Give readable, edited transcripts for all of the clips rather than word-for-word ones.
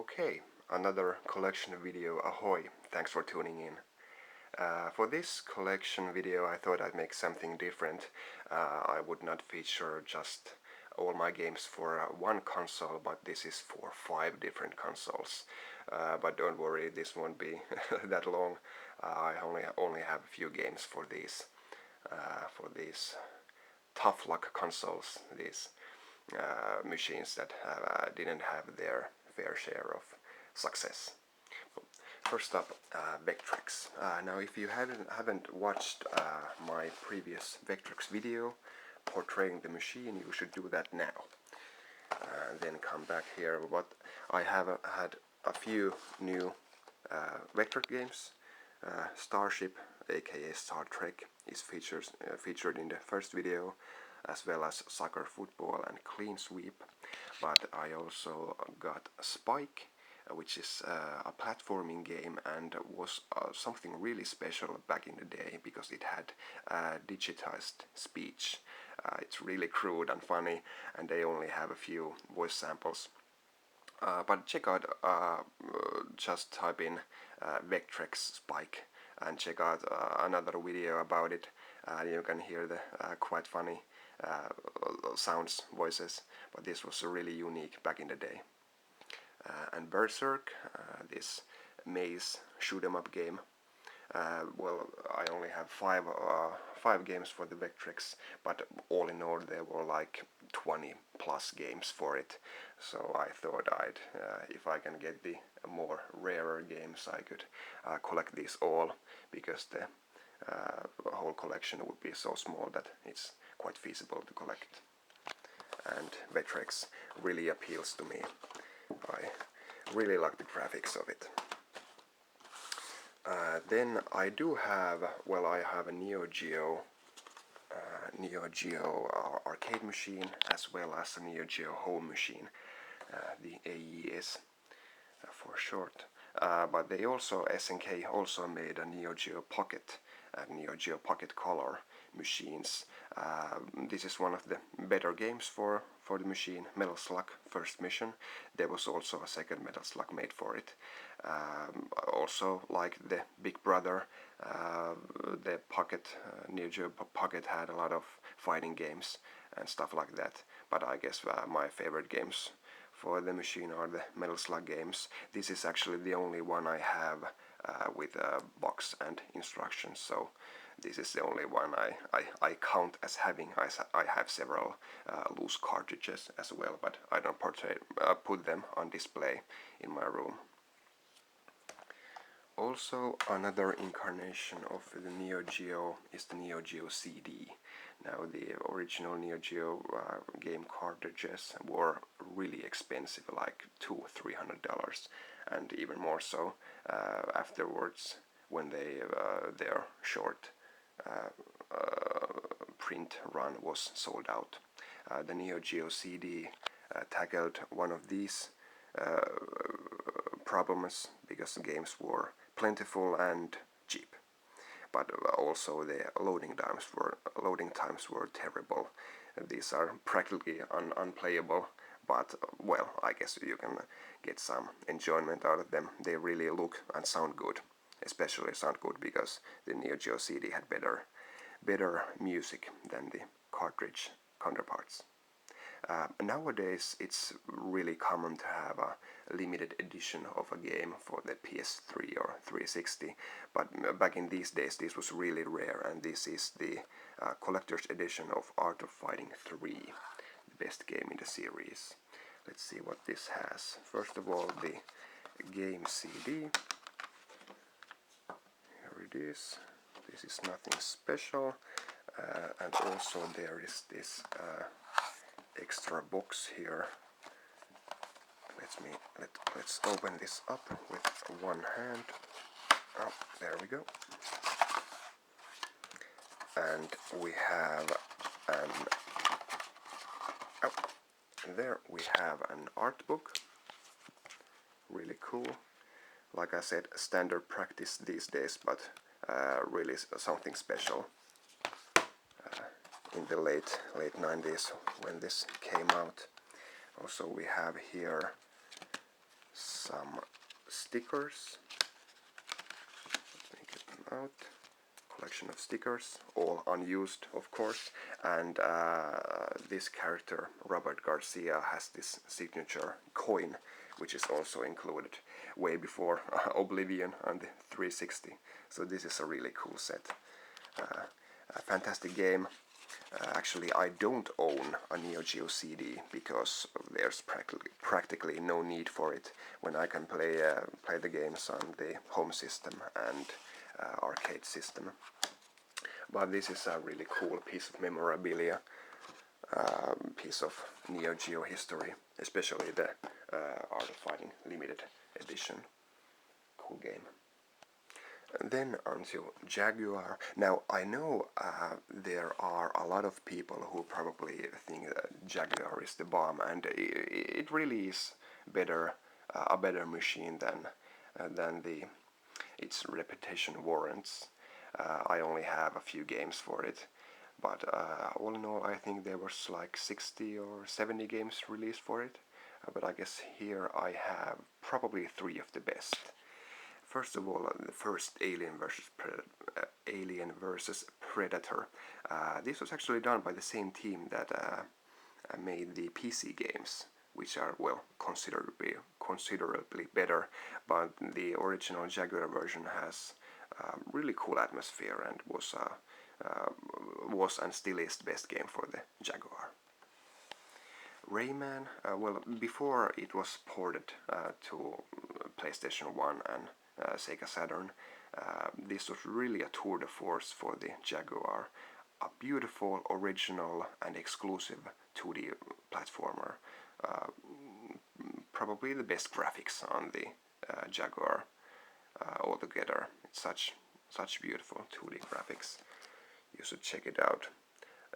Okay, another collection video, ahoy, thanks for tuning in. For this collection video I thought I'd make something different. I would not feature just all my games for one console, but this is for 5 different consoles. But don't worry, this won't be that long. I only have a few games for these tough luck consoles, these machines that didn't have their fair share of success. First up, Vectrex. Now if you haven't watched my previous Vectrex video portraying the machine, you should do that now. Then come back here. But I have had a few new Vectrex games. Starship, aka Star Trek, is featured in the first video, as well as Soccer Football and Clean Sweep. But I also got Spike, which is a platforming game and was something really special back in the day because it had digitized speech. It's really crude and funny, and they only have a few voice samples. But check out, just type in Vectrex Spike and check out another video about it. You can hear the quite funny sounds, voices, but this was really unique back in the day. And Berserk, this maze shoot 'em up game. Well, I only have five games for the Vectrex, but all in all there were like 20 plus games for it. So I thought if I can get the more rarer games, I could collect these all, because the whole collection would be so small that it's quite feasible to collect. And Vectrex really appeals to me. I really like the graphics of it. Then I do have, well, I have a Neo-Geo arcade machine, as well as a Neo-Geo home machine, the AES for short. But they also, SNK also made a Neo-Geo Pocket, Neo-Geo Pocket Color machines. This is one of the better games for the machine. Metal Slug First Mission. There was also a second Metal Slug made for it. Also, like the big brother, the Pocket, Neo-Geo Pocket had a lot of fighting games and stuff like that. But I guess my favorite games for the machine are the Metal Slug games. This is actually the only one I have with a box and instructions, so this is the only one I count as having. I have several loose cartridges as well, but I don't put them on display in my room. Also, another incarnation of the Neo-Geo is the Neo-Geo CD. Now, the original Neo-Geo game cartridges were really expensive, like $200–300, and even more so afterwards when their short print run was sold out. The Neo-Geo CD tackled one of these problems because the games were plentiful and cheap, but also the loading times were terrible. These are practically unplayable, but well, I guess you can get some enjoyment out of them. They really look and sound good, especially sound good because the Neo-Geo CD had better music than the cartridge counterparts. Nowadays it's really common to have a limited edition of a game for the PS3 or 360, but back in these days this was really rare, and this is the collector's edition of Art of Fighting 3, the best game in the series. Let's see what this has. First of all, the game CD. Here it is. This is nothing special, and also there is this extra box here. Let's open this up with one hand. Oh, there we go. And we have an art book. Really cool. Like I said, standard practice these days, but really something special. In the late 90s when this came out. Also, we have here some stickers. Let me get them out. Collection of stickers, all unused of course, and this character Robert Garcia has this signature coin which is also included way before Oblivion on the 360, so this is a really cool set. A fantastic game. Actually, I don't own a Neo-Geo CD because there's practically no need for it when I can play the games on the home system and arcade system. But this is a really cool piece of memorabilia, piece of Neo Geo history, especially the Art of Fighting limited edition. Cool game. And then onto Jaguar. Now I know there are a lot of people who probably think that Jaguar is the bomb, and it really is better, a better machine than its reputation warrants. I only have a few games for it, but all in all I think there was like 60 or 70 games released for it, but I guess here I have probably 3 of the best. First of all, the first Alien vs Predator. This was actually done by the same team that made the PC games, which are, well, considerably better, but the original Jaguar version has really cool atmosphere and was and still is the best game for the Jaguar. Rayman, well, before it was ported to PlayStation 1 and Sega Saturn, this was really a tour de force for the Jaguar. A beautiful, original and exclusive 2D platformer. Probably the best graphics on the Jaguar altogether. It's such beautiful 2D graphics. You should check it out.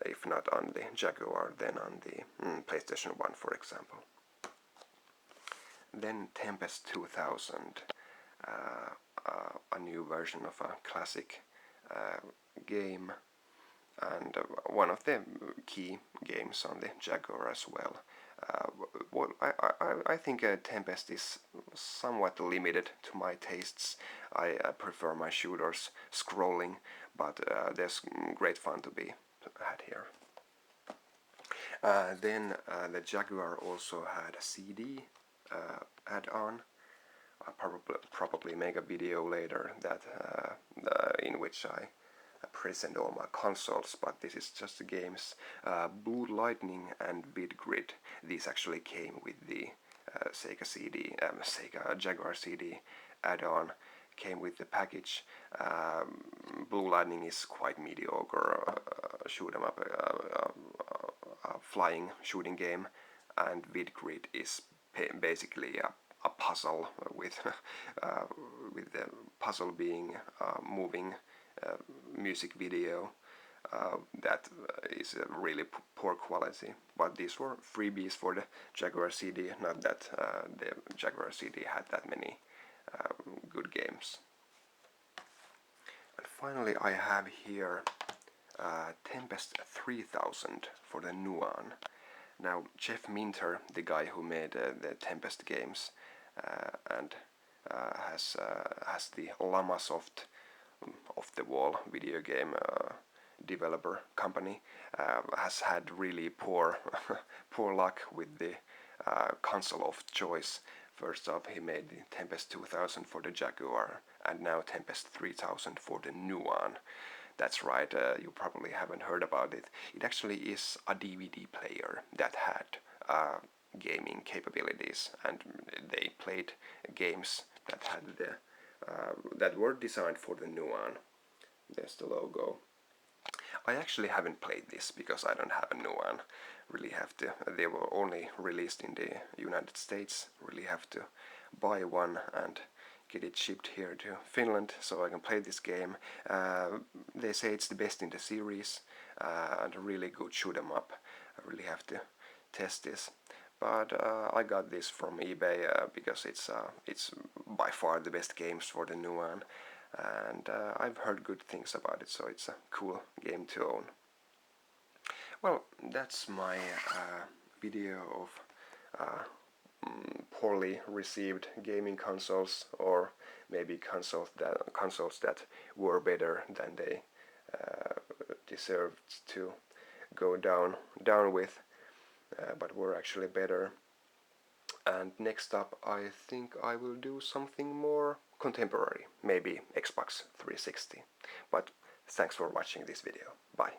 If not on the Jaguar, then on the PlayStation 1, for example. Then Tempest 2000, a new version of a classic game, and one of the key games on the Jaguar as well. I think Tempest is somewhat limited to my tastes. I prefer my shooters scrolling, but there's great fun to be had here. Then the Jaguar also had a CD add-on. I'll probably make a video later that in which I present all my consoles, but this is just the games. Blue Lightning and VidGrid. These actually came with the Sega Jaguar CD add-on. Came with the package. Blue Lightning is quite mediocre shoot 'em up, flying shooting game, and VidGrid is basically a puzzle with with the puzzle being moving music video that is really poor quality. But these were freebies for the Jaguar CD. Not that the Jaguar CD had that many good games. And finally, I have here Tempest 3000 for the Nuon. Now, Jeff Minter, the guy who made the Tempest games and has the Lamasoft off-the-wall video game developer company, has had really poor luck with the console of choice. First up, he made the Tempest 2000 for the Jaguar, and now Tempest 3000 for the Nuon. That's right, you probably haven't heard about it. It actually is a DVD player that had gaming capabilities, and they played games that had that were designed for the Nuon. There's the logo. I actually haven't played this because I don't have a Nuon. Really have to. They were only released in the United States. Really have to buy one and get it shipped here to Finland so I can play this game. They say it's the best in the series and a really good shoot 'em up. I really have to test this. But I got this from eBay because it's by far the best games for the Nuon, and I've heard good things about it, so it's a cool game to own. Well, that's my video of poorly received gaming consoles, or maybe consoles that were better than they deserved to go down with, but were actually better. And next up, I think I will do something more contemporary, maybe Xbox 360. But thanks for watching this video. Bye.